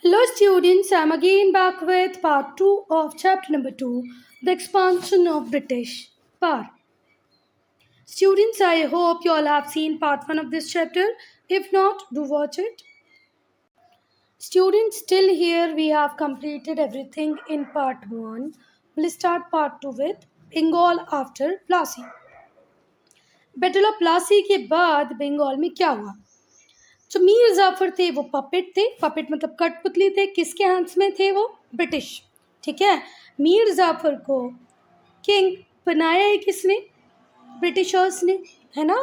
Hello students, I'm again back with part 2 of chapter number 2, the expansion of British power. Students, I hope you all have seen part 1 of this chapter. If not, do watch it. Students, till here we have completed everything in part 1. We'll start part 2 with Bengal after Plassey. Battle of Plassey के बाद बंगाल में क्या हुआ? जो मीर जाफर थे वो puppet थे, puppet मतलब कठपुतली थे, किसके हाथ में थे वो? ब्रिटिश। ठीक है, मीर जाफर को किंग बनाया है किसने? ब्रिटिशर्स ने, है ना।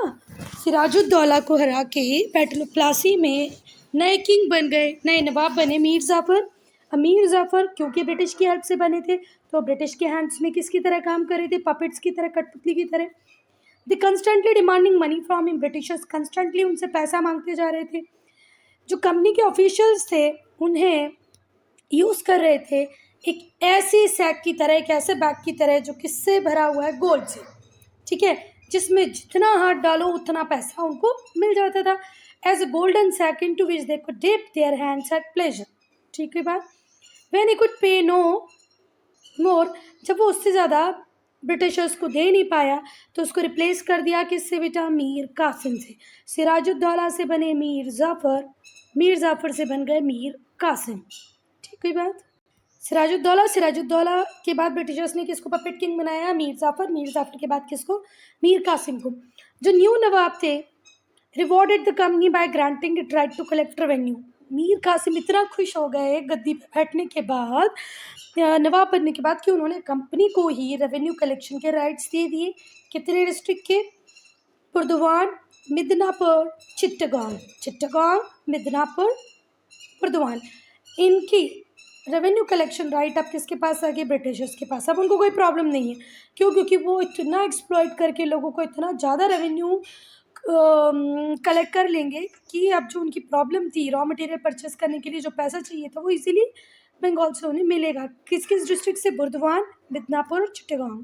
सिराजुद्दौला को हरा के बैटल ऑफ प्लासी में नए किंग बन गए, नए नवाब बने मीर जाफर। मीर जाफर क्योंकि ब्रिटिश की हेल्प से बने थे तो ब्रिटिश के हैंड्स में किसकी तरह काम कर रहे थे? पपेट्स की तरह, कठपुतली की तरह। They constantly demanding money from him, Britishers constantly उनसे पैसा मांगते जा रहे थे। जो कंपनी के ऑफिशियल्स थे उन्हें यूज़ कर रहे थे एक ऐसे सैक की तरह, एक ऐसे बैग की तरह जो किससे भरा हुआ है? गोल्ड से। ठीक है, जिसमें जितना हाथ डालो उतना पैसा उनको मिल जाता था। As a golden sack into which they could dip their hands at pleasure. ठीक है बात। When he could pay no more, जब वो उससे ज़्यादा ब्रिटिशर्स को दे नहीं पाया तो उसको रिप्लेस कर दिया किससे बेटा? मीर कासिम से। सिराजुद्दौला से बने मीर जाफ़र, मीर जाफ़र से बन गए मीर कासिम। ठीक है बात। सिराजुद्दौला के बाद ब्रिटिशर्स ने किसको पपेट किंग बनाया? मीर जाफ़र। मीर जाफ़र के बाद किसको? मीर कासिम को। जो न्यू नवाब थे rewarded the company by granting it right to collect revenue. Mir Qasim इतना खुश हो गए गद्दी पर बैठने के बाद, नवाब बनने के बाद, कि उन्होंने कंपनी को ही रेवेन्यू कलेक्शन के राइट्स दे दिए। कितने डिस्ट्रिक्ट के? बुर्दवान, मिदनापुर, चिट्टागोंग, मिदनापुर, बुर्दवान। इनकी रेवेन्यू कलेक्शन राइट अब किसके पास आ गए? ब्रिटिशर्स के पास। अब उनको कोई प्रॉब्लम नहीं है। क्यों? क्योंकि वो इतना एक्सप्लॉइट करके लोगों को इतना ज़्यादा रेवेन्यू कलेक्ट कर लेंगे कि अब जो उनकी प्रॉब्लम थी रॉ मटेरियल परचेस करने के लिए जो पैसा चाहिए था वो इजीली बंगाल से उन्हें मिलेगा। किस किस डिस्ट्रिक्ट से? बुर्दवान, मिदनापुर और चिट्टागोंग।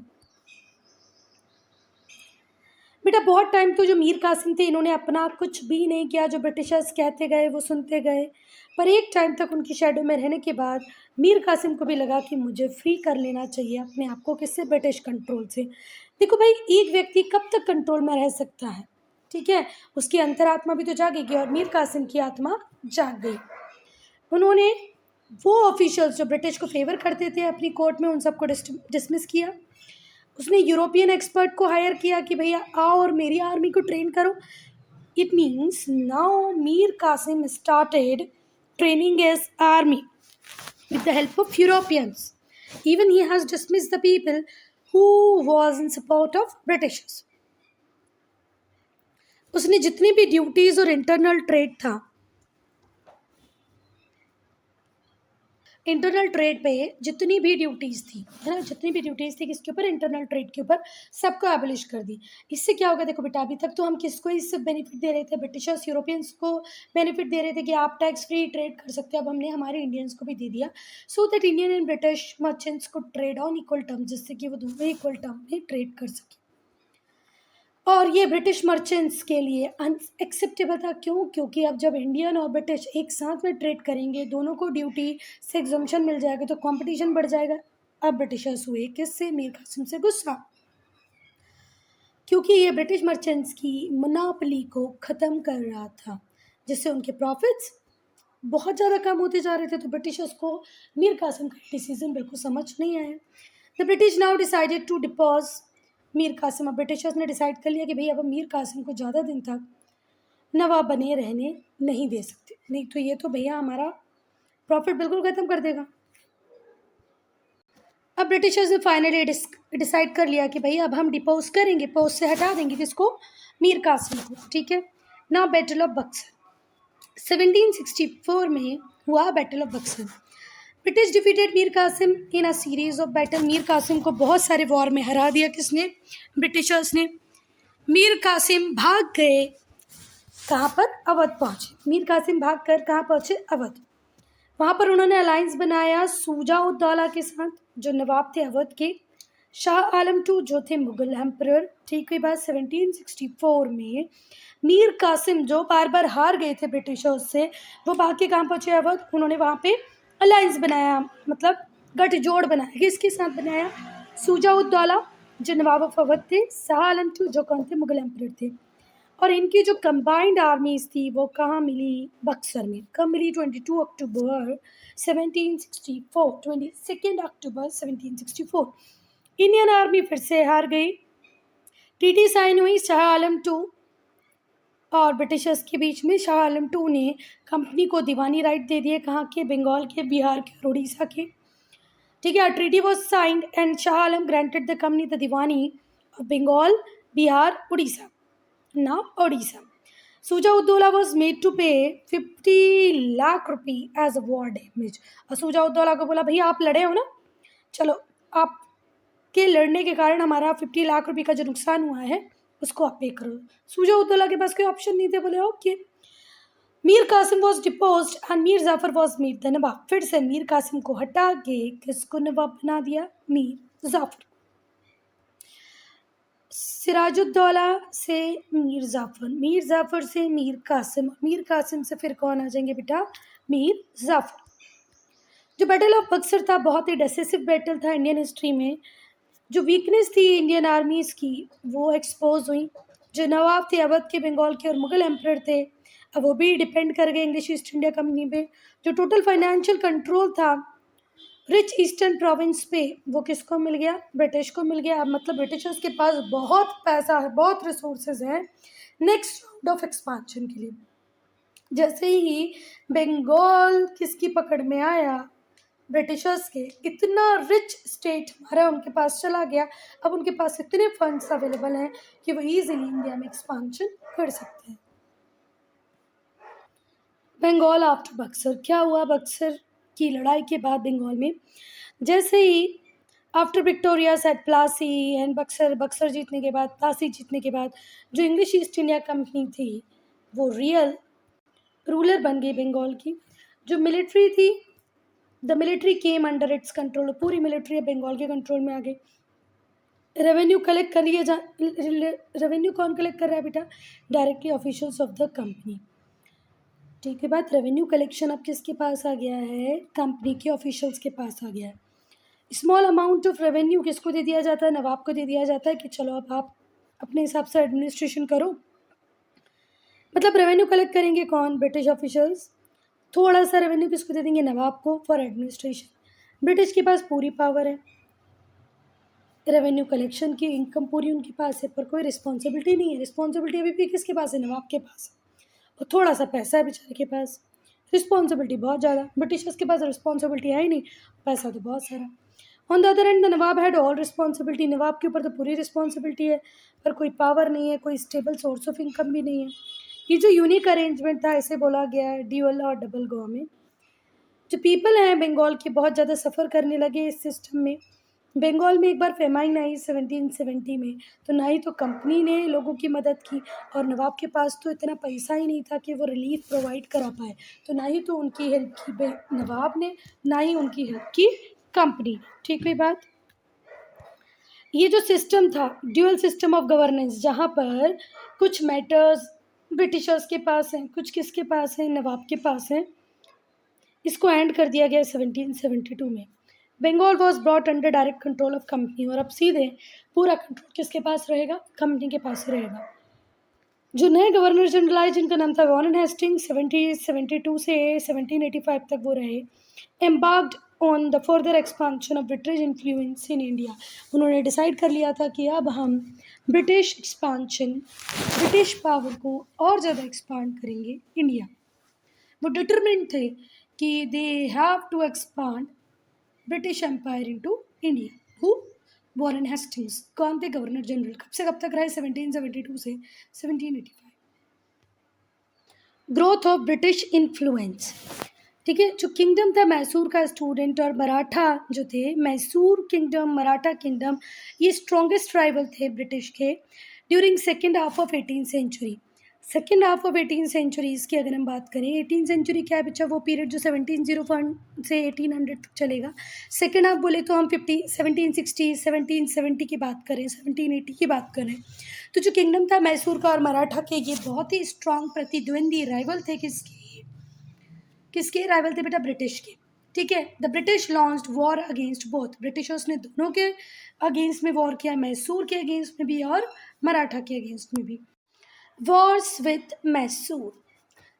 बेटा बहुत टाइम तो जो मीर कासिम थे इन्होंने अपना कुछ भी नहीं किया, जो ब्रिटिशर्स कहते गए वो सुनते गए। पर एक टाइम तक उनकी शेडो में रहने के बाद मीर कासिम को भी लगा कि मुझे फ्री कर लेना चाहिए अपने आप को। किससे? ब्रिटिश कंट्रोल से। देखो भाई, एक व्यक्ति कब तक कंट्रोल में रह सकता है? ठीक है, उसकी अंतरात्मा भी तो जागेगी, और मीर कासिम की आत्मा जाग गई। उन्होंने वो ऑफिशियल्स जो ब्रिटिश को फेवर करते थे अपनी कोर्ट में, उन सबको डिसमिस किया। उसने यूरोपियन एक्सपर्ट को हायर किया कि भैया आओ और मेरी आर्मी को ट्रेन करो। It means now Mir Qasim started training as army with the help of Europeans. Even he has dismissed the people who was in support of Britishers. उसने जितनी भी ड्यूटीज़ और इंटरनल ट्रेड पे जितनी भी ड्यूटीज़ थी, है ना, जितनी भी ड्यूटीज़ थी किसके ऊपर? इंटरनल ट्रेड के ऊपर, सबको एबलिश कर दी। इससे क्या होगा? देखो बेटा, अभी तक तो हम किसको इससे बेनिफिट दे रहे थे? ब्रिटिशर्स, यूरोपियंस को बेनिफिट दे रहे थे कि आप टैक्स फ्री ट्रेड कर सकते हो। अब हमने हमारे इंडियंस को भी दे दिया, so that Indian and British merchants को ट्रेड ऑन इक्वल टर्म्स, जिससे कि वो दोनों इक्वल टर्म में ट्रेड कर सके। और ये ब्रिटिश मर्चेंट्स के लिए अनएक्सेप्टेबल था। क्यों? क्योंकि अब जब इंडियन और ब्रिटिश एक साथ में ट्रेड करेंगे, दोनों को ड्यूटी से एग्जम्पशन मिल जाएगा, तो कंपटीशन बढ़ जाएगा। अब ब्रिटिशर्स हुए किससे? मीर कासिम से गुस्सा, क्योंकि ये ब्रिटिश मर्चेंट्स की मोनोपोली को ख़त्म कर रहा था, जिससे उनके प्रॉफिट्स बहुत ज़्यादा कम होते जा रहे थे। तो ब्रिटिशर्स को मीर कासिम का डिसीजन बिल्कुल समझ नहीं आया। The British now decided to depose Mir Qasim. अब ब्रिटिशर्स ने डिसाइड कर लिया कि भाई अब हम मीर कासिम को ज़्यादा दिन तक नवाब बने रहने नहीं दे सकते, नहीं तो ये तो भैया हमारा प्रॉफिट बिल्कुल ख़त्म कर देगा। अब ब्रिटिशर्स ने फाइनली डिसाइड कर लिया कि भाई अब हम डिपोज करेंगे, पोस्ट से हटा देंगे किसको? मीर कासिम को। ठीक है, नाउ बैटल ऑफ बक्सर 1764 में हुआ। Battle of Buxar, British defeated Mir Qasim in a series of battle. Mir Qasim को बहुत सारे वॉर में हरा दिया किसने? ब्रिटिशर्स ने। मीर कासिम भाग गए कहाँ पर? अवध पहुँचे। मीर कासिम भाग कर कहाँ पहुँचे? अवध। वहाँ पर उन्होंने अलायंस बनाया शुजा-उद-दौला के साथ, जो नवाब थे अवध के। शाह आलम टू जो थे मुगल एम्परर, ठीक है बात। 1764 में मीर कासिम जो बार बार हार गए थे ब्रिटिशर्स से, वो भाग कहाँ पहुंचे अवध। उन्होंने वहाँ पे अलायंस बनाया, मतलब गठजोड़ बनाया। किसके साथ बनाया? सुजाउद्दौला जो नवाब ऑफ अवध थे, शाह आलम टू जो कौन थे? मुगल एम्परर थे। और इनकी जो कंबाइंड आर्मीज थी वो कहाँ मिली? बक्सर में। कब मिली? 22 अक्टूबर 1764, 22 अक्टूबर 1764। इंडियन आर्मी फिर से हार गई। टीटी साइन हुई शाह आलम टू और ब्रिटिशर्स के बीच में। शाह आलम टू ने कंपनी को दीवानी राइट दे दिए, कहाँ के? बंगाल के, बिहार के और उड़ीसा के। ठीक है। Treaty was signed and Shah Alam granted the company the diwani of Bengal, Bihar, Orissa, now Odisha. Sujauddola was made to pay 50 lakh rupee as a war damage. और सुजाउद्दौला को बोला भैया आप लड़े हो ना, चलो आपके लड़ने के कारण हमारा 50 लाख रुपए का जो नुकसान हुआ है उसको आप पे करो। सुजाउद्दौला के पास कोई ऑप्शन नहीं थे, बोले okay. Mir Qasim was deposed and Mir Jafar was made the Nawab. फिर से मीर कासिम को हटा के किसको नवाब बना दिया? मीर जाफर। सिराजुद्दौला से मीर जाफर, मीर जाफर से मीर कासिम, मीर कासिम से फिर कौन आ जाएंगे बेटा? मीर जाफर। जो बैटल ऑफ बक्सर था बहुत ही डिसिसिव बैटल था इंडियन हिस्ट्री में। जो वीकनेस थी इंडियन आर्मीज की वो एक्सपोज हुई। जो नवाब थे अवध के, बंगाल के और मुगल एम्परर थे, अब वो भी डिपेंड कर गए इंग्लिश ईस्ट इंडिया कंपनी पे। जो टोटल फाइनेंशियल कंट्रोल था रिच ईस्टर्न प्रोविंस पे वो किसको मिल गया? ब्रिटिश को मिल गया। मतलब ब्रिटिशर्स के पास बहुत पैसा है, बहुत रिसोर्सेज हैं नेक्स्ट राउंड ऑफ एक्सपांशन के लिए। जैसे ही बंगाल किसकी पकड़ में आया? ब्रिटिशर्स के। इतना रिच स्टेट हमारा उनके पास चला गया, अब उनके पास इतने फंड्स अवेलेबल हैं कि वो इजीली इंडिया में एक्सपांशन कर सकते हैं। बंगाल आफ्टर बक्सर, क्या हुआ बक्सर की लड़ाई के बाद बंगाल में? जैसे ही after victories at Plassey and Buxar जीतने के बाद, प्लासी जीतने के बाद, जो इंग्लिश ईस्ट इंडिया कंपनी थी वो रियल रूलर बन गई बंगाल की। जो मिलिट्री थी, the military came under its control, पूरी मिलिट्री बंगाल के कंट्रोल में आ गई। रेवेन्यू कलेक्ट कर लिए रेवेन्यू कौन कलेक्ट कर रहा है बेटा? Directly officials of the company. ठीक है बात। रेवेन्यू कलेक्शन अब किसके पास आ गया है? कंपनी के ऑफिशियल्स के पास आ गया है। स्मॉल अमाउंट ऑफ रेवेन्यू किसको दे दिया जाता है? नवाब को दे दिया जाता है कि चलो अब आप अपने हिसाब से एडमिनिस्ट्रेशन करो। मतलब रेवेन्यू कलेक्ट करेंगे कौन? British officials. थोड़ा सा रेवेन्यू किसको दे देंगे? नवाब को, फॉर एडमिनिस्ट्रेशन। ब्रिटिश के पास पूरी पावर है रेवेन्यू कलेक्शन की, इनकम पूरी उनके पास है, पर कोई रिस्पॉन्सिबिलिटी नहीं है। रिस्पॉन्सिबिलिटी अभी भी किसके पास है? नवाब के पास है। और थोड़ा सा पैसा है बेचारे के पास, रिस्पॉन्सिबिलिटी बहुत ज़्यादा। ब्रिटिशर्स के पास रिस्पॉन्सिबिलिटी है ही नहीं, पैसा तो बहुत सारा। On the other end the Nawab had all responsibility, Nawab के ऊपर तो पूरी रिस्पॉन्सिबिलिटी है, पर कोई पावर नहीं है, कोई स्टेबल सोर्स ऑफ इनकम भी नहीं है। ये जो यूनिक अरेंजमेंट था इसे बोला गया है ड्यूअल और डबल गवर्नमेंट। जो पीपल हैं बंगाल के बहुत ज़्यादा सफ़र करने लगे इस सिस्टम में। बंगाल में एक बार फेमाइन आई 1770 में, तो ना ही तो कंपनी ने लोगों की मदद की और नवाब के पास तो इतना पैसा ही नहीं था कि वो रिलीफ प्रोवाइड करा पाए, तो ना ही तो उनकी हेल्प की नवाब ने, ना ही उनकी हेल्प की कंपनी। ठीक है बात। ये जो सिस्टम था ड्यूअल सिस्टम ऑफ गवर्नेंस, जहाँ पर कुछ मैटर्स ब्रिटिशर्स के पास हैं, कुछ किसके पास हैं? नवाब के पास हैं। इसको एंड कर दिया गया 1772 में। Bengal was brought under direct control of company, और अब सीधे पूरा कंट्रोल किसके पास रहेगा? कंपनी के पास रहेगा। जो नए गवर्नर जनरल आए जिनका नाम था वॉरेन हेस्टिंग्स, 1772 से 1785 तक वो रहे। Embarked on the further expansion of British influence in India. उन्होंने डिसाइड कर लिया था कि अब हम ब्रिटिश एक्सपांशन, ब्रिटिश पावर को और ज़्यादा एक्सपांड करेंगे इंडिया। वो डिटरमिन्ड थे कि they have to expand British empire into India. Who? Warren Hastings. कौन थे? Governor general. कब से कब तक रहे? 1772 से 1785। Growth of British influence. ठीक है। जो किंगडम था मैसूर का स्टूडेंट और मराठा जो थे, मैसूर किंगडम, मराठा किंगडम, ये स्ट्रॉन्गेस्ट राइवल थे ब्रिटिश के during second half of 18th century. Second half of 18 centuries की अगर हम बात करें, 18 सेंचुरी क्या है बच्चा, वो पीरियड जो 1701 से 1800 तक चलेगा। सेकेंड हाफ बोले तो हम 1760 1770 की बात करें, 1780 की बात करें, तो जो किंगडम था मैसूर का और मराठा के, ये बहुत ही स्ट्रांग प्रतिद्वंदी राइवल थे। किसके राइवल थे बेटा? ब्रिटिश के। ठीक है, the British launched war against both, Britishers ने दोनों के अगेंस्ट में वॉर किया, मैसूर के अगेंस्ट में भी और मराठा के अगेंस्ट में भी। वॉर्स विथ मैसूर,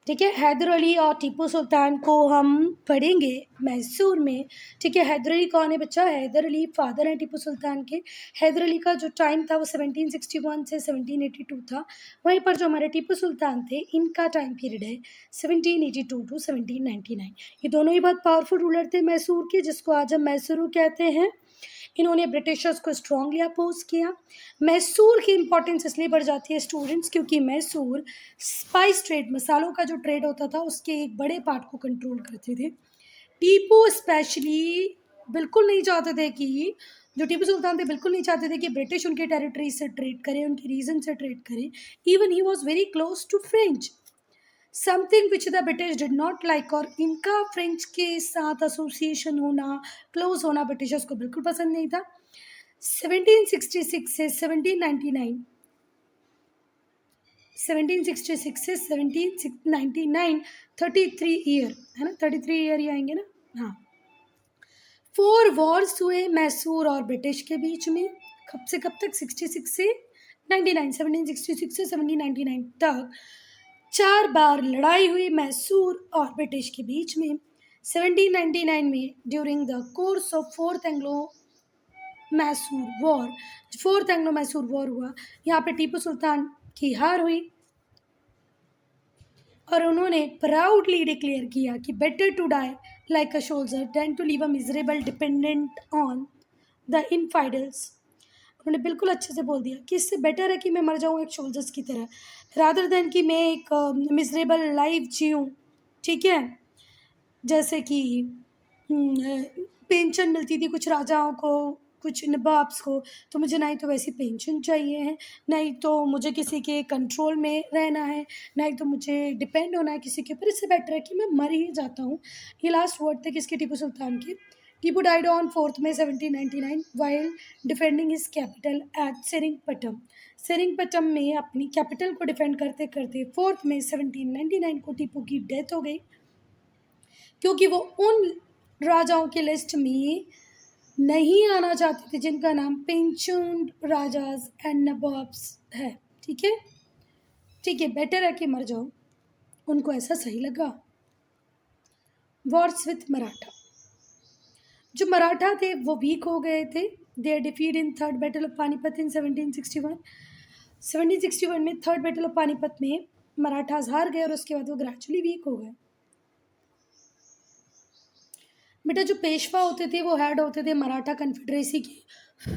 ठीक है, हैदर अली और टीपू सुल्तान को हम पढ़ेंगे मैसूर में। ठीक है, हैदर अली कौन है बच्चा? हैदर अली फादर हैं टीपू सुल्तान के। हैदर अली का जो टाइम था वो 1761 से 1782 था। वहीं पर जो हमारे टीपू सुल्तान थे, इनका टाइम पीरियड है 1782 टू 1799। ये दोनों ही बहुत पावरफुल रूलर थे मैसूर के, जिसको आज हम मैसूर कहते हैं। इन्होंने ब्रिटिशर्स को स्ट्रांगली अपोज किया। मैसूर की इंपॉर्टेंस इसलिए बढ़ जाती है स्टूडेंट्स, क्योंकि मैसूर स्पाइस ट्रेड, मसालों का जो ट्रेड होता था, उसके एक बड़े पार्ट को कंट्रोल करते थे। टीपू स्पेशली बिल्कुल नहीं चाहते थे कि, जो टीपू सुल्तान थे, बिल्कुल नहीं चाहते थे कि ब्रिटिश उनके टेरिटरी से ट्रेड करें, उनके रीजन से ट्रेड करें। Even he was very close to French, something which the British did not like. और इनका फ्रेंच के साथ एसोसिएशन होना, क्लोज होना ब्रिटिशर्स को बिल्कुल पसंद नहीं था। 1766 से 1799, 1766 से 1799, 33 ईयर है ना, 33 ईयर ही आएंगे ना, हाँ। 4 वॉर्स हुए मैसूर और ब्रिटिश के बीच में। कब से कब तक? 66 से 99, 1766 से 1799 तक 4 बार लड़ाई हुई मैसूर और ब्रिटिश के बीच में। 1799 में during the course of fourth Anglo Mysore war हुआ। यहाँ पे टीपू सुल्तान की हार हुई और उन्होंने प्राउडली डिक्लेयर किया कि better to die like a soldier than to live a miserable dependent on the infidels. उन्होंने बिल्कुल अच्छे से बोल दिया कि इससे बेटर है कि मैं मर जाऊँ एक सोल्जर्स की तरह, रादर देन कि मैं एक मिजरेबल लाइफ जीऊँ। ठीक है, जैसे कि पेंशन मिलती थी कुछ राजाओं को, कुछ नवाब्स को, तो मुझे ना ही तो वैसी पेंशन चाहिए है, ना ही तो मुझे किसी के कंट्रोल में रहना है, ना ही तो मुझे डिपेंड होना है किसी के ऊपर। इससे बेटर है कि मैं मर ही जाता हूँ। ये लास्ट वर्ड थे किसके? टीपू सुल्तान के। Tipu died on 4 May 1799 while defending his capital at Seringapatam. Seringapatam में अपनी कैपिटल को डिफेंड करते करते 4 मई 1799 को टीपू की डेथ हो गई, क्योंकि वो उन राजाओं के लिस्ट में नहीं आना चाहते थे जिनका नाम पेंशन्ड राजाज एंड नवाब्स है। ठीक है, ठीक है, बेटर है कि मर जाओ, उनको ऐसा सही लगा। वॉर्स विथ मराठा, जो मराठा थे वो वीक हो गए थे। They are defeat in third battle of Panipat in 1761। 1761 में थर्ड बैटल ऑफ पानीपत में मराठास हार गए और उसके बाद वो ग्रेजुअली वीक हो गए। बेटा जो पेशवा होते थे वो हेड होते थे मराठा कन्फेडरेसी के।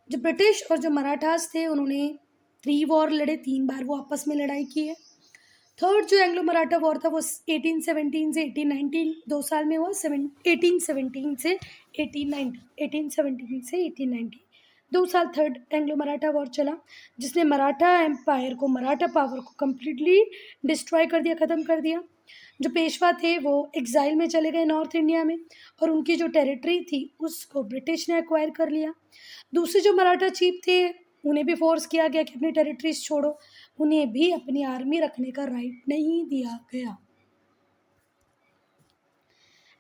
जो ब्रिटिश और जो मराठास थे उन्होंने 3 वॉर लड़े, 3 बार वो आपस में लड़ाई की है। थर्ड जो एंग्लो मराठा वॉर था वो 1817 से 1819 2 साल में हुआ। 1817 से 1890, 1817 से 1890 2 साल थर्ड एंग्लो मराठा वॉर चला, जिसने मराठा एम्पायर को, मराठा पावर को कम्प्लीटली डिस्ट्रॉय कर दिया, ख़त्म कर दिया। जो पेशवा थे वो एग्जाइल में चले गए नॉर्थ इंडिया में, और उनकी जो टेरिटरी थी उसको ब्रिटिश ने एक्वायर कर लिया। दूसरे जो मराठा चीफ थे उन्हें भी फोर्स किया गया कि अपनी टेरिटरीज छोड़ो, उन्हें भी अपनी आर्मी रखने का राइट नहीं दिया गया।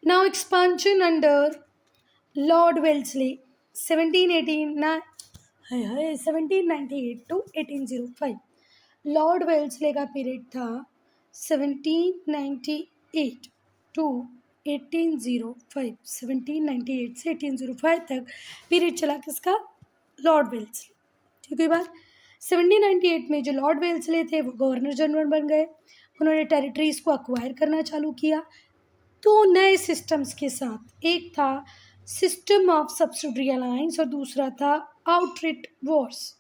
Now expansion under Lord Wellesley 1798 to 1805। Lord Wellesley का पीरियड था 1798 टू 1805। 1798 से 1805 तक पीरियड चला किसका? Lord Wellesley. ठीक है बात। 1798 में जो लॉर्ड वेल्सले थे वो गवर्नर जनरल बन गए। उन्होंने टेरिटरीज़ को अक्वायर करना चालू किया 2 नए सिस्टम्स के साथ। एक था सिस्टम ऑफ सब्सिडरी अलायंस और दूसरा था आउटरिट वॉर्स।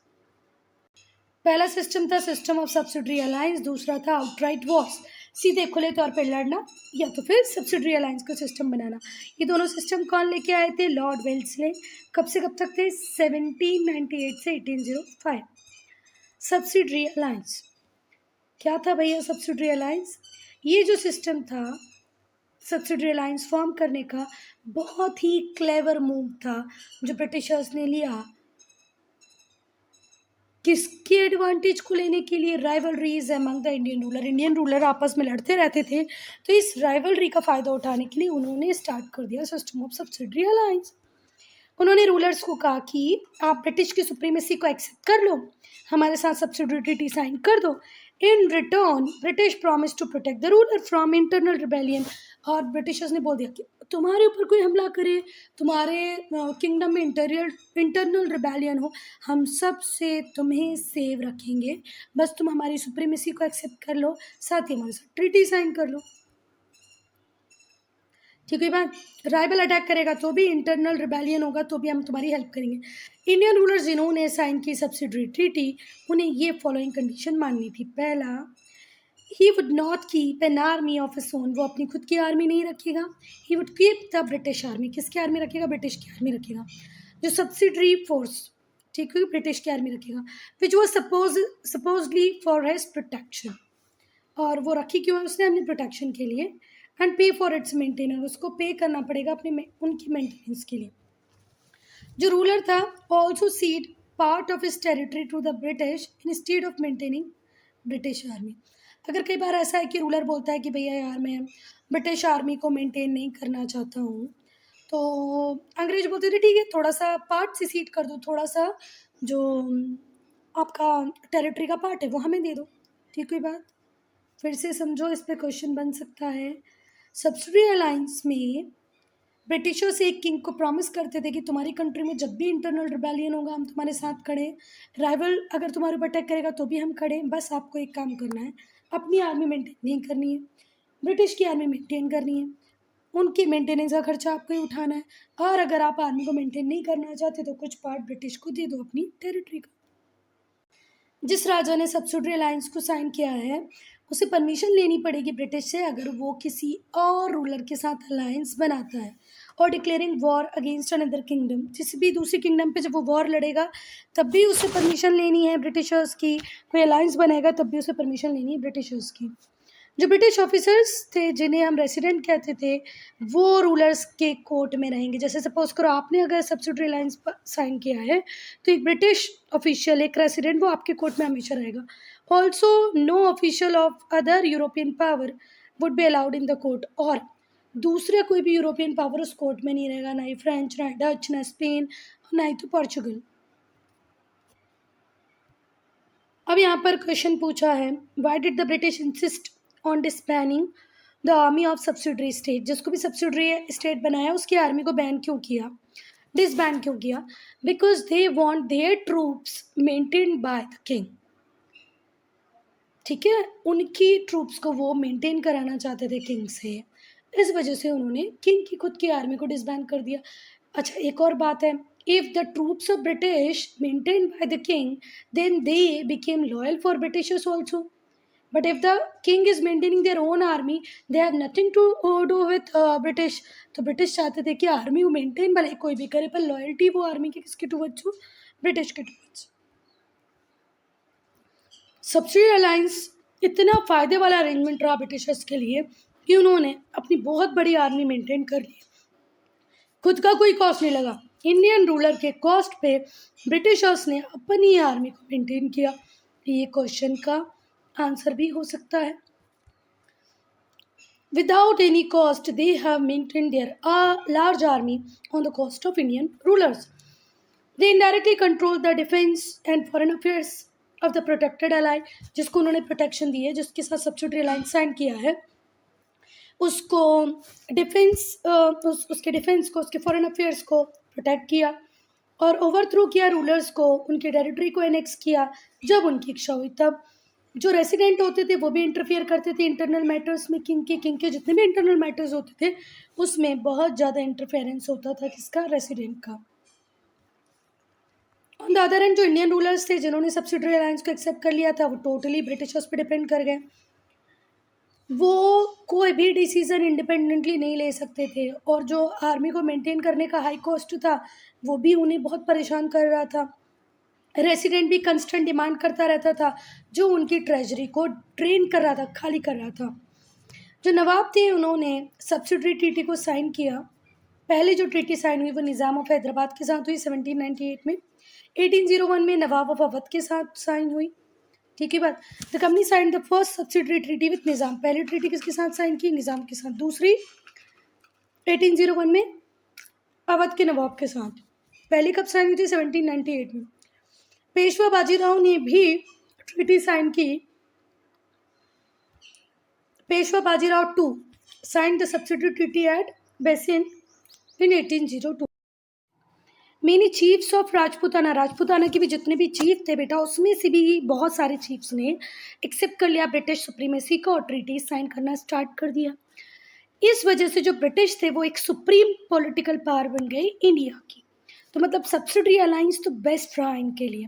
पहला सिस्टम था सिस्टम ऑफ सब्सिडरी अलायंस, दूसरा था आउटराइट वॉर्स, सीधे खुले तौर पर लड़ना या तो फिर सब्सिडरी अलायंस का सिस्टम बनाना। ये दोनों सिस्टम कौन लेके आए थे? Lord Wellesley. कब से कब तक थे? 1798 से 1805। सब्सिडरी अलायंस, क्या था भैया सब्सिडरी अलायंस? ये जो सिस्टम था सब्सिडरी अलायंस फॉर्म करने का, बहुत ही क्लेवर मूव था जो ब्रिटिशर्स ने लिया। किसके एडवांटेज को लेने के लिए? Rivalries among the Indian ruler आपस में लड़ते रहते थे, तो इस राइवलरी का फ़ायदा उठाने के लिए उन्होंने स्टार्ट कर दिया सिस्टम ऑफ सब्सिडरी अलायंस। उन्होंने रूलर्स को कहा कि आप ब्रिटिश की सुप्रीमेसी को एक्सेप्ट कर लो, हमारे साथ सब्सिडरी ट्रीटी साइन कर दो। In return British promise to protect the ruler from internal rebellion. और ब्रिटिशर्स ने बोल दिया कि तुम्हारे ऊपर कोई हमला करे, तुम्हारे किंगडम में इंटरनल रिबेलियन हो, हम सब से तुम्हें सेव रखेंगे, बस तुम हमारी सुप्रीमेसी को एक्सेप्ट कर लो, साथ ही हमारे साथ ट्रीटी साइन कर लो। ठीक है बात? राइवल अटैक करेगा तो भी, इंटरनल रिबेलियन होगा तो भी हम तुम्हारी हेल्प करेंगे। इंडियन रूलर्स जिन्होंने साइन की सब्सिडरी ट्रीटी, उन्हें ये फॉलोइंग कंडीशन माननी थी। पहला, he would not keep an army of his own, वो अपनी खुद की आर्मी नहीं रखेगा। He would keep the British army, किसकी आर्मी रखेगा? ब्रिटिश की आर्मी रखेगा, जो सब्सिडरी फोर्स, ठीक है, ब्रिटिश की आर्मी रखेगा, which was supposedly for his protection. और वो रखी क्यों है उसने? अपनी प्रोटेक्शन के लिए। एंड पे फॉर इट्स मेंटेनेंस, उसको पे करना पड़ेगा अपने उनकी मेंटेनेंस के लिए। जो रूलर था also ceded part of his territory to the British instead of maintaining British army. अगर कई बार ऐसा है कि रूलर बोलता है कि भैया यार मैं ब्रिटिश आर्मी को मेंटेन नहीं करना चाहता हूँ, तो अंग्रेज बोलते थे ठीक है थोड़ा सा पार्ट से सीड कर दो, थोड़ा सा जो आपका टेरिटरी का पार्ट है वो हमें दे दो। ठीक है बात? फिर से समझो, इस पे क्वेश्चन बन सकता है। सब्सिडरी अलायंस में ब्रिटिशर्स एक किंग को प्रॉमिस करते थे कि तुम्हारी कंट्री में जब भी इंटरनल रिबेलियन होगा हम तुम्हारे साथ खड़े, राइवल अगर तुम्हारे ऊपर अटैक करेगा तो भी हम खड़े, बस आपको एक काम करना है, अपनी आर्मी मेंटेन नहीं करनी है, ब्रिटिश की आर्मी मेंटेन करनी है, उनकी मेंटेनेंस का खर्चा आपको ही उठाना है, और अगर आप आर्मी को मेंटेन नहीं करना चाहते तो कुछ पार्ट ब्रिटिश को दे दो अपनी टेरिटरी का। जिस राजा ने सब्सिडरी अलायंस को साइन किया है उसे परमिशन लेनी पड़ेगी ब्रिटिश से अगर वो किसी और रूलर के साथ अलायंस बनाता है, और declaring war against another kingdom, किसी भी दूसरी किंगडम पे जब वो वॉर लड़ेगा तब भी उसे परमिशन लेनी है ब्रिटिशर्स की, कोई अलायंस बनाएगा तब भी उसे परमिशन लेनी है ब्रिटिशर्स की। जो ब्रिटिश ऑफिसर्स थे जिन्हें हम रेसिडेंट कहते थे, वो रूलर्स के कोर्ट में रहेंगे। जैसे सपोज करो आपने अगर सब्सिडरी अलायंस साइन किया है तो एक ब्रिटिश ऑफिशियल, एक रेसिडेंट, वो आपके कोर्ट में हमेशा रहेगा। Also no official of other European power would be allowed in the court, और दूसरा कोई भी यूरोपियन पावर उस कोर्ट में नहीं रहेगा, ना ही फ्रेंच, ना ही डच, ना स्पेन, ना ही तो पोर्चुगल। अब यहाँ पर क्वेश्चन पूछा है, why did the British insist on disbanding the army of subsidiary state, जिसको भी सब्सिडरी स्टेट बनाया उसकी आर्मी को बैन क्यों किया, डिसबैन क्यों किया? Because they want there troops maintained by the king. ठीक है, उनकी ट्रूप्स को वो मेंटेन कराना चाहते थे किंग से, इस वजह से उन्होंने किंग की खुद की आर्मी को डिसबैंड कर दिया। अच्छा एक और बात है, if the troops of British maintained by the king then they became loyal for Britishers also, but if the king is maintaining their own army they have nothing to do with British. तो British चाहते थे कि army वो maintain भले कोई भी करे पर लॉयल्टी वो आर्मी की किसके टुवर्ड्स हो? ब्रिटिश के टुवर्ड्स। सब्सिडी अलायंस इतना फ़ायदे वाला अरेंजमेंट रहा ब्रिटिशर्स के लिए कि उन्होंने अपनी बहुत बड़ी आर्मी मेंटेन कर ली, खुद का कोई कॉस्ट नहीं लगा, इंडियन रूलर के कॉस्ट पे ब्रिटिशर्स ने अपनी आर्मी को मेंटेन किया। ये क्वेश्चन का आंसर भी हो सकता है। Without any cost, they have maintained their large army on the cost of Indian rulers. They indirectly control the defense and foreign affairs of the protected ally, जिसको उन्होंने प्रोटेक्शन दी है, जिसके साथ सब्सिडरी अलायंस साइन किया है, उसको defence, उसके defence को, उसके फॉरेन अफेयर्स को प्रोटेक्ट किया, और ओवरथ्रो किया रूलर्स को, उनकी टेरिटरी को एनेक्स किया जब उनकी इच्छा हुई तब। जो रेसिडेंट होते थे वो भी इंटरफियर करते थे इंटरनल मैटर्स में, किंग के जितने भी इंटरनल मैटर्स होते थे उसमें बहुत ज़्यादा इंटरफेरेंस होता था किसका? रेसिडेंट का। ऑन द अदर एंड जो इंडियन रूलर्स थे जिन्होंने सब्सिडरी अलायंस को एक्सेप्ट कर लिया था वो टोटली ब्रिटिशर्स पे डिपेंड कर गए, वो कोई भी डिसीज़न इंडिपेंडेंटली नहीं ले सकते थे, और जो आर्मी को मेंटेन करने का हाई कॉस्ट था वो भी उन्हें बहुत परेशान कर रहा था। रेसिडेंट भी कंस्टेंट डिमांड करता रहता था, जो उनकी ट्रेजरी को ड्रेन कर रहा था, खाली कर रहा था। जो नवाब थे उन्होंने सब्सिडरी ट्रीटी को साइन किया। पहली जो ट्रीटी साइन हुई वो निज़ाम ऑफ हैदराबाद के साथ हुई 1798 में। 1801 में नवाब ऑफ अवध के साथ साइन हुई। ठीक है बात। The company sign the first subsidiary treaty with Nizam. पहली ट्रीटी किसके साथ साइन की? निज़ाम के साथ। दूसरी 1801 में अवध के नवाब के साथ। पहली कब साइन हुई थी? 1798 में। पेशवा बाजीराव ने भी ट्रीटी साइन की। Peshwa Bajirao to sign the subsidiary treaty at Bassein in 1802। Many chiefs of Rajputana, Rajputana के भी जितने भी चीफ थे बेटा, उसमें से भी बहुत सारे चीफ्स ने एक्सेप्ट कर लिया ब्रिटिश सुप्रीमेसी को और ट्रीटी साइन करना स्टार्ट कर दिया। इस वजह से जो ब्रिटिश थे वो एक सुप्रीम पॉलिटिकल पावर बन गए इंडिया की। तो मतलब सब्सिडरी अलायंस तो बेस्ट रहा इनके लिए।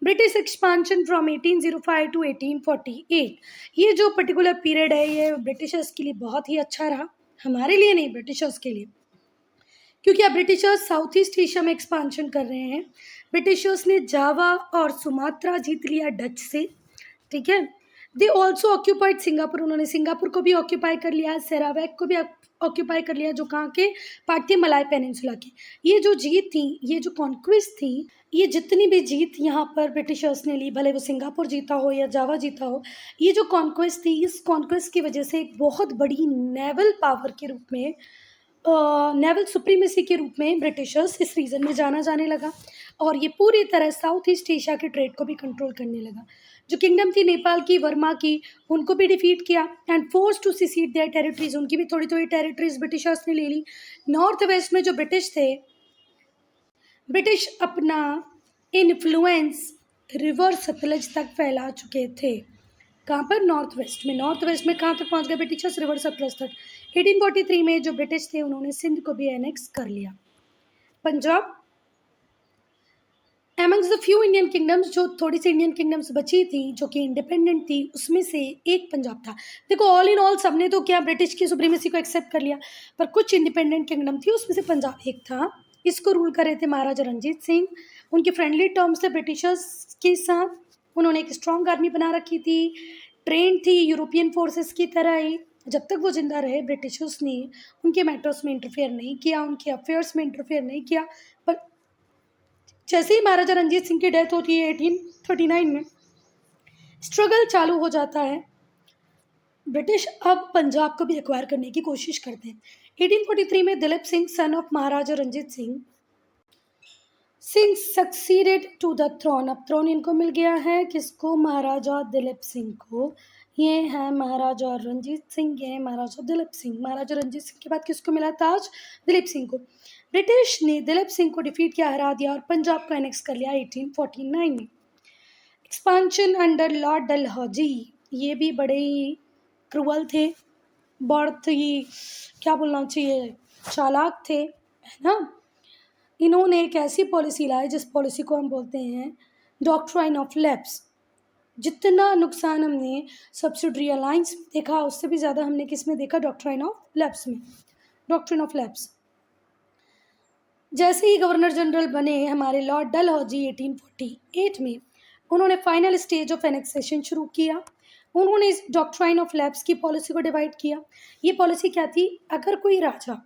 ब्रिटिश एक्सपांशन फ्रॉम 1805 टू 1848, ये जो पर्टिकुलर पीरियड है ये ब्रिटिशर्स के लिए बहुत ही अच्छा रहा, हमारे लिए नहीं, ब्रिटिशर्स के लिए, क्योंकि अब ब्रिटिशर्स साउथ ईस्ट एशिया में एक्सपांशन कर रहे हैं। ब्रिटिशर्स ने जावा और सुमात्रा जीत लिया डच से। ठीक है। दे ऑल्सो ऑक्यूपाइड सिंगापुर, उन्होंने सिंगापुर को भी ऑक्यूपाई कर लिया, सेरावैक को भी ऑक्यूपाई कर लिया, जो कहाँ के पार्ट थे? मलाय पेनिनसुला की। ये जो जीत थी, ये जो कॉन्क्विस्ट थी, ये जितनी भी जीत यहाँ पर ब्रिटिशर्स ने ली, भले वो सिंगापुर जीता हो या जावा जीता हो, ये जो कॉन्क्वेस्ट थी, इस कॉन्क्वेस्ट की वजह से एक बहुत बड़ी नेवल पावर के रूप में, नेवल सुप्रीमेसी के रूप में ब्रिटिशर्स इस रीजन में जाना जाने लगा और ये पूरी तरह साउथ ईस्ट एशिया के ट्रेड को भी कंट्रोल करने लगा। जो किंगडम थी नेपाल की, वर्मा की, उनको भी डिफीट किया and forced to secede their territories, उनकी भी थोड़ी थोड़ी टेरिटरीज ब्रिटिशर्स ने ले ली। नॉर्थ वेस्ट में जो ब्रिटिश थे, ब्रिटिश अपना इन्फ्लुएंस रिवर सतलज तक फैला चुके थे। कहाँ पर? नॉर्थ वेस्ट में। नॉर्थ वेस्ट में कहाँ तक पहुँच गए ब्रिटिशर्स? रिवर सतलज तक। 1843 में जो ब्रिटिश थे उन्होंने सिंध को भी एनेक्स कर लिया। Punjab amongst the few Indian kingdoms, जो थोड़ी सी इंडियन किंगडम्स बची थी जो कि इंडिपेंडेंट थी, उसमें से एक पंजाब था। देखो ऑल इन ऑल सबने तो क्या ब्रिटिश की सुप्रीमेसी को एक्सेप्ट कर लिया, पर कुछ इंडिपेंडेंट किंगडम थी, उसमें से पंजाब एक था। इसको रूल कर रहे थे महाराजा रंजीत सिंह। उनके फ्रेंडली टर्म्स थे ब्रिटिशर्स के साथ। उन्होंने एक स्ट्रॉन्ग आर्मी बना रखी थी, ट्रेन थी यूरोपियन फोर्सेस की तरह ही। जब तक वो जिंदा रहे ब्रिटिशर्स ने उनके मैटर्स में इंटरफेयर नहीं किया, उनके अफेयर्स में इंटरफेयर नहीं किया। पर जैसे ही महाराजा रंजीत सिंह की डेथ होती है 1839 में, स्ट्रगल चालू हो जाता है। ब्रिटिश अब पंजाब को भी एक्वायर करने की कोशिश करते हैं। 1843 में Dilip Singh, son of Maharaja Ranjit Singh, succeeded to the throne. अब थ्रोन इनको मिल गया है, किसको? महाराजा दिलीप सिंह को। ये है महाराजा रंजीत सिंह, ये है महाराजा दिलीप सिंह। महाराजा रंजीत सिंह के बाद किसको मिला ताज? दिलीप सिंह को। ब्रिटिश ने दिलीप सिंह को डिफीट किया, हरा दिया और पंजाब को एनेक्स कर लिया 1849 में। एक्सपांशन अंडर लॉर्ड डलहौजी, ये भी बड़े ही क्रूअल थे, बहुत ही क्या बोलना चाहिए, चालाक थे, है ना। इन्होंने एक ऐसी पॉलिसी लाई जिस पॉलिसी को हम बोलते हैं डॉक्ट्राइन ऑफ लैप्स। जितना नुकसान हमने सब्सिडरी अलायंस में देखा, उससे भी ज़्यादा हमने किस में देखा? डॉक्ट्राइन ऑफ लैप्स में। Doctrine of lapse. जैसे ही गवर्नर जनरल बने हमारे लॉर्ड डलहौजी 1848 में, उन्होंने फाइनल स्टेज ऑफ एनेक्सेशन शुरू किया। उन्होंने इस डॉक्ट्राइन ऑफ लैप्स की पॉलिसी को डिवाइड किया। ये पॉलिसी क्या थी? अगर कोई राजा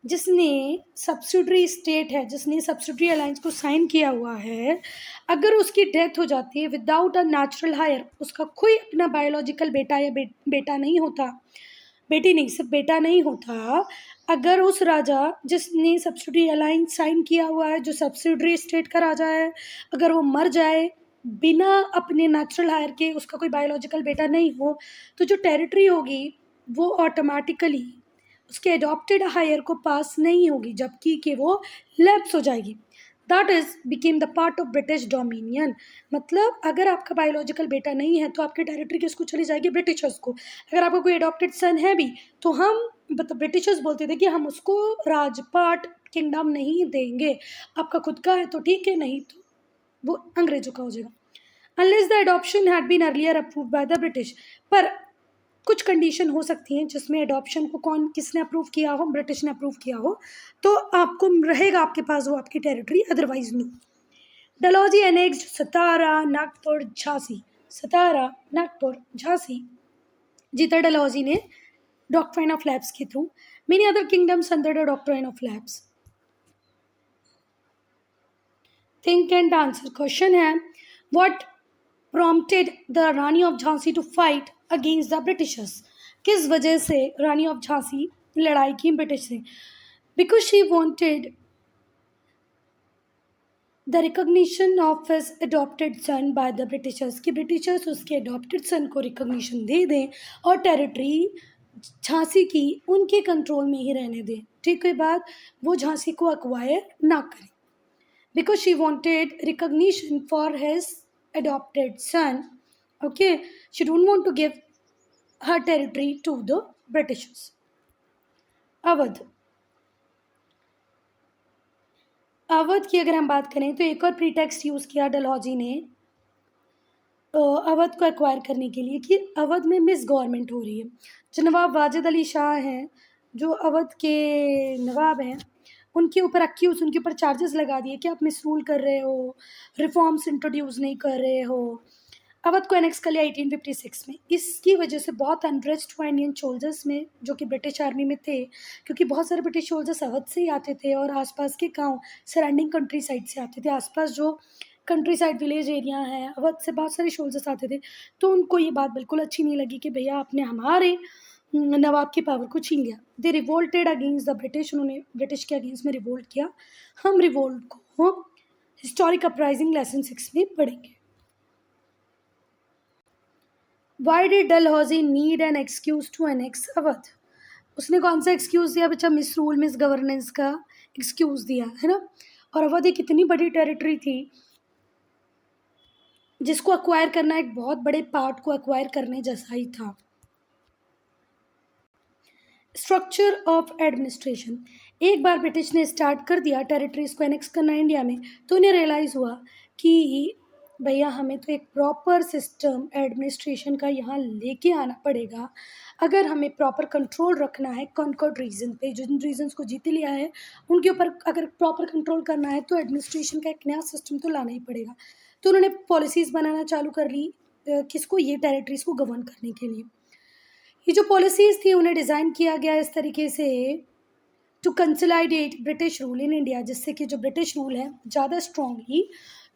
जिसने सब्सिडरी स्टेट है, जिसने सब्सिडरी अलायंस को साइन किया हुआ है, अगर उसकी डेथ हो जाती है विदाउट अ नेचुरल हायर, उसका कोई अपना बायोलॉजिकल बेटा या बेटा नहीं होता, बेटी नहीं, सिर्फ बेटा नहीं होता, अगर उस राजा जिसने सब्सिडरी अलायंस साइन किया हुआ है, जो सब्सिडरी स्टेट का राजा है, अगर वो मर जाए बिना अपने नेचुरल हायर के, उसका कोई बायोलॉजिकल बेटा नहीं हो, तो जो टेरिटरी होगी वो ऑटोमेटिकली उसके एडॉप्टेड हायर को पास नहीं होगी, जबकि कि वो लैप्स हो जाएगी। That is became the part of British dominion. मतलब अगर आपका बायोलॉजिकल बेटा नहीं है तो आपकी टेरिटरी किसको चली जाएगी? ब्रिटिशर्स को। अगर आपका कोई एडॉप्टेड सन है भी तो हम ब्रिटिशर्स बोलते थे कि हम उसको राजपाट किंगडम नहीं देंगे, आपका खुद का है तो ठीक है, नहीं तो वो अंग्रेजों का हो जाएगा। Unless the adoption had been earlier approved by the British. पर कुछ कंडीशन हो सकती हैं जिसमें एडॉप्शन को किसने अप्रूव किया हो? ब्रिटिश ने अप्रूव किया हो, तो आपको रहेगा आपके पास वो आपकी territory, otherwise no. Dalhousie annexed Satara, Nagpur, Jhansi. Satara, Nagpur, Jhansi जीता डलहौजी ने डॉक्ट्राइन ऑफ लैब्स के through. Many other kingdoms under the doctrine of lapse. Think and answer question है, what prompted the Rani of Jhansi to fight against the Britishers. किस वजह से रानी ऑफ झांसी लड़ाई की ब्रिटिश से? Because she wanted the recognition of his adopted son by the Britishers, कि Britishers उसके adopted son को रिकॉग्निशन दे दें और टेरिटरी झांसी की उनके कंट्रोल में ही रहने दें. ठीक है बात, वो झांसी को अक्वायर ना करें. Because she wanted recognition for his adopted son. Okay, she don't want to give her territory to the Britishers. Awadh. Awadh की अगर हम बात करें तो एक और प्रीटेक्स्ट यूज किया डलहौजी ने अवध को एक्वायर करने के लिए कि अवध में मिस गवर्नमेंट हो रही है. जो नवाब वाजिद अली शाह हैं, जो अवध के नवाब हैं, उनके ऊपर अक्यूज, उनके ऊपर चार्जेस लगा दिए कि आप मिसरूल कर रहे हो, रिफॉर्म्स इंट्रोड्यूस नहीं कर रहे हो. अवध को एनेक्स कर लिया 1856 में. इसकी वजह से बहुत अनरेस्ट हुआ इंडियन सोल्जर्स में जो कि ब्रिटिश आर्मी में थे, क्योंकि बहुत सारे ब्रिटिश सोल्जर्स अवध से ही आते थे और आसपास के गांव सराउंडिंग कंट्री साइड से आते थे. आसपास जो कंट्री साइड विलेज एरिया हैं, अवध से बहुत सारे सोल्जर्स आते थे. तो उनको ये बात बिल्कुल अच्छी नहीं लगी कि भैया आपने हमारे नवाब की पावर को छीन लिया. दे रिवोल्टेड अगेंस्ट द ब्रिटिश. उन्होंने ब्रिटिश के अगेंस्ट में रिवोल्ट किया. हम रिवोल्ट को हिस्टोरिक अपराइजिंग लेसन 6 में पढ़ेंगे. Why did Dalhousie need an excuse to annex Awadh. उसने कौन सा एक्सक्यूज दिया बच्चा? मिस रूल, मिस गवर्नेंस का एक्सक्यूज दिया है ना. और अवध एक इतनी बड़ी टेरिटरी थी जिसको अक्वायर करना एक बहुत बड़े पार्ट को अक्वायर करने जैसा ही था. Structure of administration. एक बार ब्रिटिश ने स्टार्ट कर दिया टेरिटरीज को एनेक्स करना इंडिया में, तो उन्हें रियलाइज़ हुआ कि भैया हमें तो एक प्रॉपर सिस्टम एडमिनिस्ट्रेशन का यहाँ लेके आना पड़ेगा. अगर हमें प्रॉपर कंट्रोल रखना है कॉन्कॉर्ड रीजन पे, जिन रीजन्स को जीत लिया है उनके ऊपर अगर प्रॉपर कंट्रोल करना है तो एडमिनिस्ट्रेशन का एक नया सिस्टम तो लाना ही पड़ेगा. तो उन्होंने पॉलिसीज़ बनाना चालू कर ली किसको, ये टेरिटरीज को गवर्न करने के लिए. ये जो पॉलिसीज़ थी उन्हें डिज़ाइन किया गया इस तरीके से to consolidate British rule in India, जिससे कि जो ब्रिटिश रूल है ज़्यादा स्ट्रॉन्गली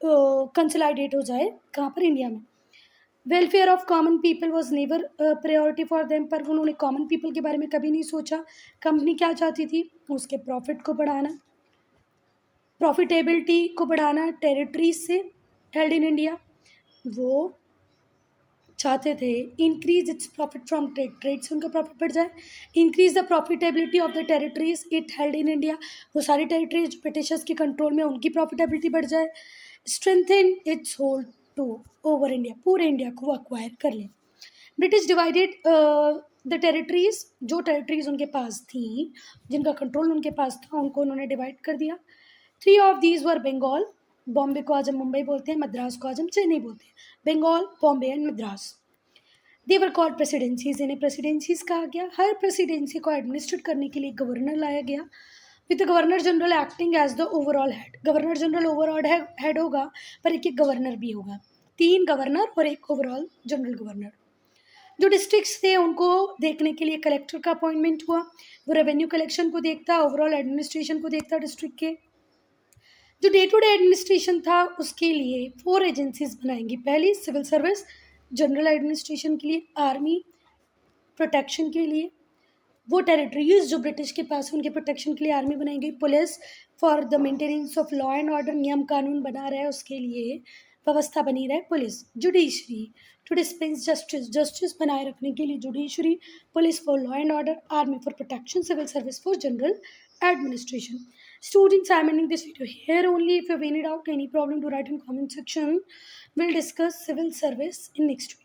कंसोलिडेट हो जाए कहाँ पर, इंडिया में. Welfare of common people was never priority for them. पर उन्होंने कॉमन पीपल के बारे में कभी नहीं सोचा. कंपनी क्या चाहती थी? उसके प्रॉफिट को बढ़ाना, प्रॉफिटेबिलिटी को बढ़ाना टेरिटरीज से हेल्ड इन इंडिया. वो चाहते थे increase its profit from trade, trade से उनका प्रॉफिट बढ़ जाए. Increase the profitability of the territories it held in India. वो सारी टेरिटरीज ब्रिटिशर्स के कंट्रोल में, उनकी प्रॉफिटेबिलिटी बढ़ जाए. Strengthen its hold to over India, पूरे इंडिया को अक्वायर कर ले. British divided the territories. जो टेरिटरीज उनके पास थी, जिनका कंट्रोल उनके पास था, उनको उन्होंने डिवाइड कर दिया. 3 of these were Bengal. Bombay को आज हम मुंबई बोलते हैं, मद्रास को आज हम चेन्नई बोलते हैं. Bengal, Bombay and Madras. They were called presidencies. इन्हें प्रेसिडेंसीज कहा गया. हर प्रेसिडेंसी को एडमिनिस्ट्रेट करने के लिए गवर्नर लाया गया, with the governor general acting as the overall head. Governor general overall head होगा, पर एक गवर्नर भी होगा. 3 गवर्नर और एक ओवरऑल जनरल गवर्नर. जो डिस्ट्रिक्ट्स थे उनको देखने के लिए कलेक्टर का अपॉइंटमेंट हुआ. वो रेवेन्यू कलेक्शन को देखता, ओवरऑल एडमिनिस्ट्रेशन को देखता डिस्ट्रिक्ट के. जो डे टू डे एडमिनिस्ट्रेशन था उसके लिए 4 एजेंसीज बनाएंगी. पहली सिविल सर्विस, जनरल एडमिनिस्ट्रेशन के लिए. आर्मी, प्रोटेक्शन के लिए. वो टेरिटरीज जो ब्रिटिश के पास है उनके प्रोटेक्शन के लिए आर्मी बनाएंगी. Police for the maintenance of law and order, नियम कानून बना रहे उसके लिए व्यवस्था बनी रहे police. Judiciary to dispense justice, justice बनाए रखने के लिए judiciary. Police for law and order, army for protection, civil service for general administration. Students, I'm ending this video here only. If you have any doubt, any problem, to write in comment section. We'll discuss civil service in next video.